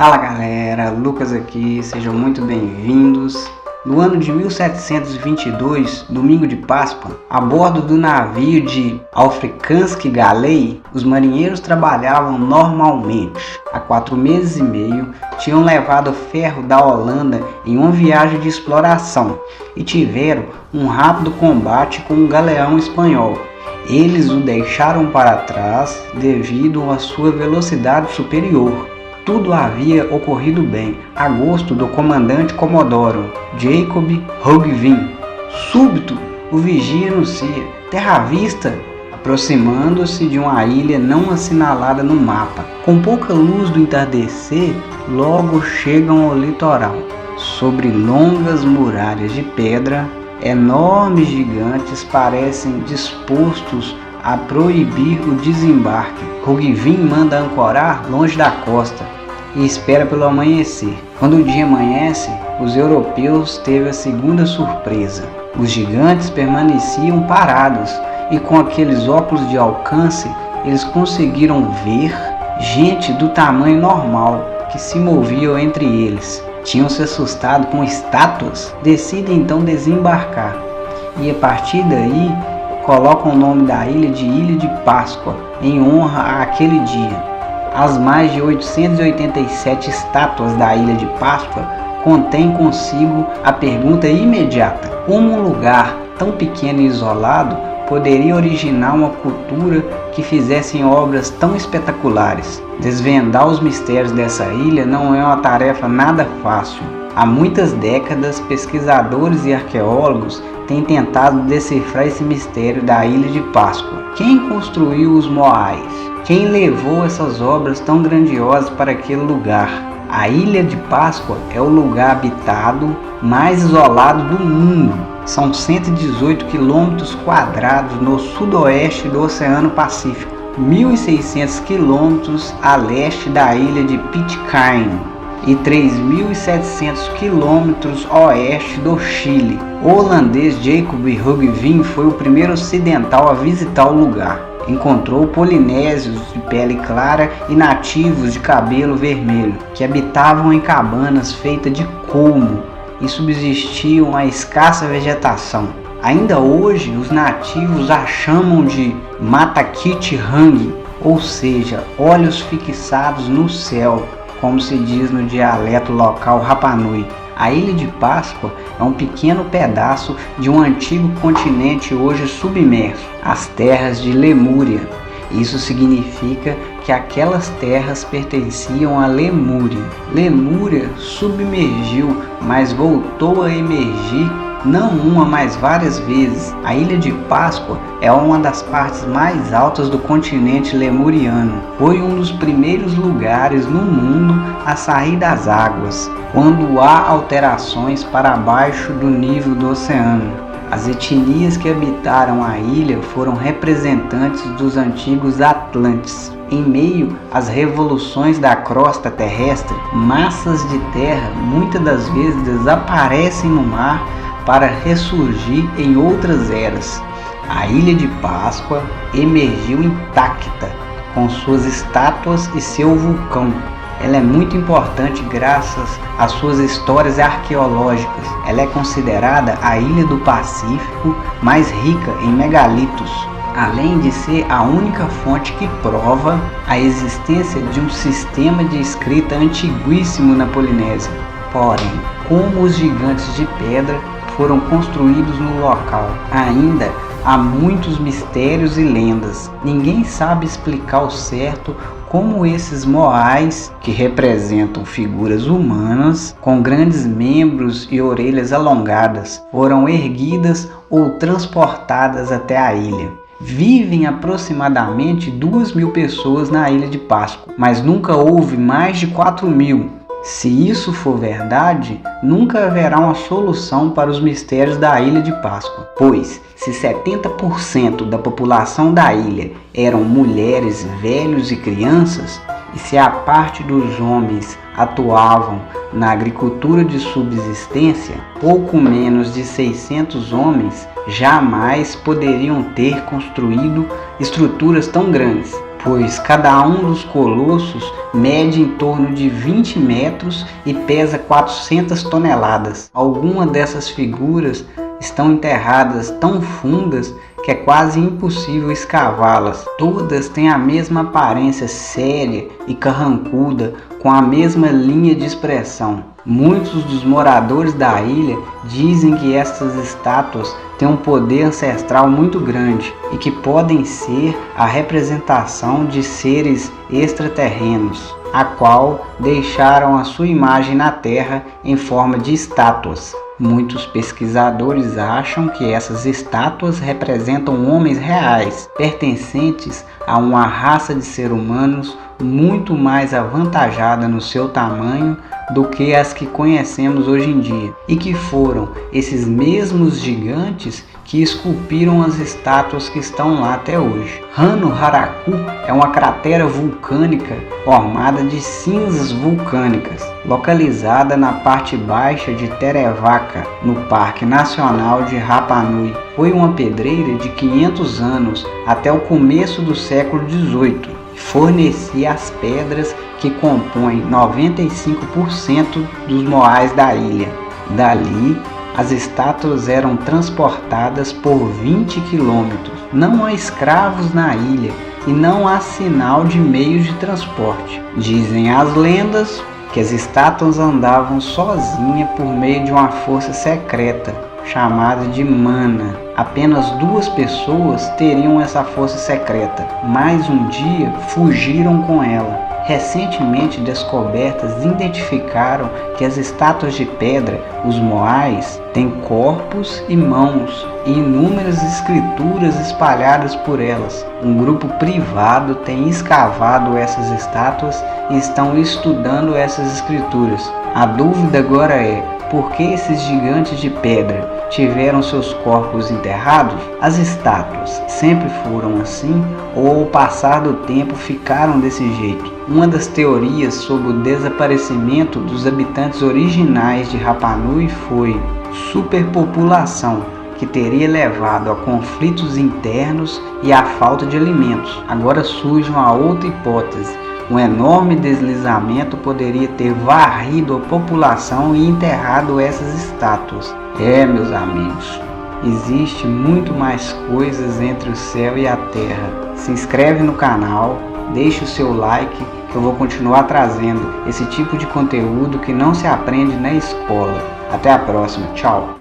Fala galera, Lucas aqui, sejam muito bem-vindos. No ano de 1722, domingo de Páscoa, a bordo do navio de Afrikaanse Galley, os marinheiros trabalhavam normalmente. Há 4 meses e meio, tinham levado ferro da Holanda em uma viagem de exploração e tiveram um rápido combate com um galeão espanhol. Eles o deixaram para trás devido à sua velocidade superior. Tudo havia ocorrido bem, a gosto do comandante Comodoro Jacob Roggeveen. Súbito, o vigia anuncia terra à vista, aproximando-se de uma ilha não assinalada no mapa. Com pouca luz do entardecer, logo chegam ao litoral. Sobre longas muralhas de pedra, enormes gigantes parecem dispostos a proibir o desembarque. Roggeveen manda ancorar longe da costa e espera pelo amanhecer. Quando o dia amanhece, os europeus teve a segunda surpresa. Os gigantes permaneciam parados e com aqueles óculos de alcance eles conseguiram ver gente do tamanho normal que se moviam entre eles. Tinham se assustado com estátuas, decidem então desembarcar e a partir daí colocam o nome da ilha de Ilha de Páscoa, em honra àquele dia. As mais de 887 estátuas da Ilha de Páscoa contêm consigo a pergunta imediata: como um lugar tão pequeno e isolado poderia originar uma cultura que fizesse obras tão espetaculares? Desvendar os mistérios dessa ilha não é uma tarefa nada fácil. Há muitas décadas, pesquisadores e arqueólogos têm tentado decifrar esse mistério da Ilha de Páscoa. Quem construiu os Moais? Quem levou essas obras tão grandiosas para aquele lugar? A Ilha de Páscoa é o lugar habitado mais isolado do mundo. São 118 quilômetros quadrados no sudoeste do Oceano Pacífico, 1.600 quilômetros a leste da ilha de Pitcairn e 3.700 quilômetros oeste do Chile. O holandês Jacob Roggeveen foi o primeiro ocidental a visitar o lugar. Encontrou polinésios de pele clara e nativos de cabelo vermelho, que habitavam em cabanas feitas de colmo e subsistiam a escassa vegetação. Ainda hoje, os nativos a chamam de Matakit-Hang, ou seja, olhos fixados no céu, como se diz no dialeto local Rapa Nui. A Ilha de Páscoa é um pequeno pedaço de um antigo continente hoje submerso, as terras de Lemúria. Isso significa que aquelas terras pertenciam a Lemúria. Lemúria submergiu, mas voltou a emergir não uma, mas várias vezes. A Ilha de Páscoa é uma das partes mais altas do continente lemuriano. Foi um dos primeiros lugares no mundo a sair das águas, quando há alterações para baixo do nível do oceano. As etnias que habitaram a ilha foram representantes dos antigos Atlantes. Em meio às revoluções da crosta terrestre, massas de terra muitas das vezes desaparecem no mar para ressurgir em outras eras. A Ilha de Páscoa emergiu intacta, com suas estátuas e seu vulcão. Ela é muito importante graças às suas histórias arqueológicas. Ela é considerada a ilha do Pacífico mais rica em megalitos, além de ser a única fonte que prova a existência de um sistema de escrita antiguíssimo na Polinésia. Porém, como os gigantes de pedra foram construídos no local, ainda há muitos mistérios e lendas. Ninguém sabe explicar ao certo como esses Moais, que representam figuras humanas com grandes membros e orelhas alongadas, foram erguidas ou transportadas até a ilha. Vivem aproximadamente 2.000 pessoas na Ilha de Páscoa, mas nunca houve mais de 4.000. Se isso for verdade, nunca haverá uma solução para os mistérios da Ilha de Páscoa, pois se 70% da população da ilha eram mulheres, velhos e crianças, e se a parte dos homens atuavam na agricultura de subsistência, pouco menos de 600 homens jamais poderiam ter construído estruturas tão grandes. pois cada um dos colossos mede em torno de 20 metros e pesa 400 toneladas. Algumas dessas figuras estão enterradas tão fundas que é quase impossível escavá-las. Todas têm a mesma aparência séria e carrancuda, com a mesma linha de expressão. Muitos dos moradores da ilha dizem que estas estátuas têm um poder ancestral muito grande e que podem ser a representação de seres extraterrenos, a qual deixaram a sua imagem na Terra em forma de estátuas. Muitos pesquisadores acham que essas estátuas representam homens reais, pertencentes a uma raça de seres humanos muito mais avantajada no seu tamanho do que as que conhecemos hoje em dia, e que foram esses mesmos gigantes que esculpiram as estátuas que estão lá até hoje. Rano Haraku é uma cratera vulcânica formada de cinzas vulcânicas, localizada na parte baixa de Terevaka, no Parque Nacional de Rapa Nui. Foi uma pedreira de 500 anos até o começo do século XVIII. Fornecia as pedras que compõem 95% dos moais da ilha. Dali, as estátuas eram transportadas por 20 quilômetros. Não há escravos na ilha e não há sinal de meios de transporte. Dizem as lendas que as estátuas andavam sozinhas por meio de uma força secreta chamada de mana. Apenas 2 pessoas teriam essa força secreta, mas um dia fugiram com ela. Recentemente descobertas identificaram que as estátuas de pedra, os moais, têm corpos e mãos e inúmeras escrituras espalhadas por elas. Um grupo privado tem escavado essas estátuas e estão estudando essas escrituras. A dúvida agora é: por que esses gigantes de pedra tiveram seus corpos enterrados? As estátuas sempre foram assim ou ao passar do tempo ficaram desse jeito? Uma das teorias sobre o desaparecimento dos habitantes originais de Rapa Nui foi superpopulação, que teria levado a conflitos internos e à falta de alimentos. Agora surge uma outra hipótese: um enorme deslizamento poderia ter varrido a população e enterrado essas estátuas. Meus amigos, existe muito mais coisas entre o céu e a terra. Se inscreve no canal, deixe o seu like, que eu vou continuar trazendo esse tipo de conteúdo que não se aprende na escola. Até a próxima, tchau!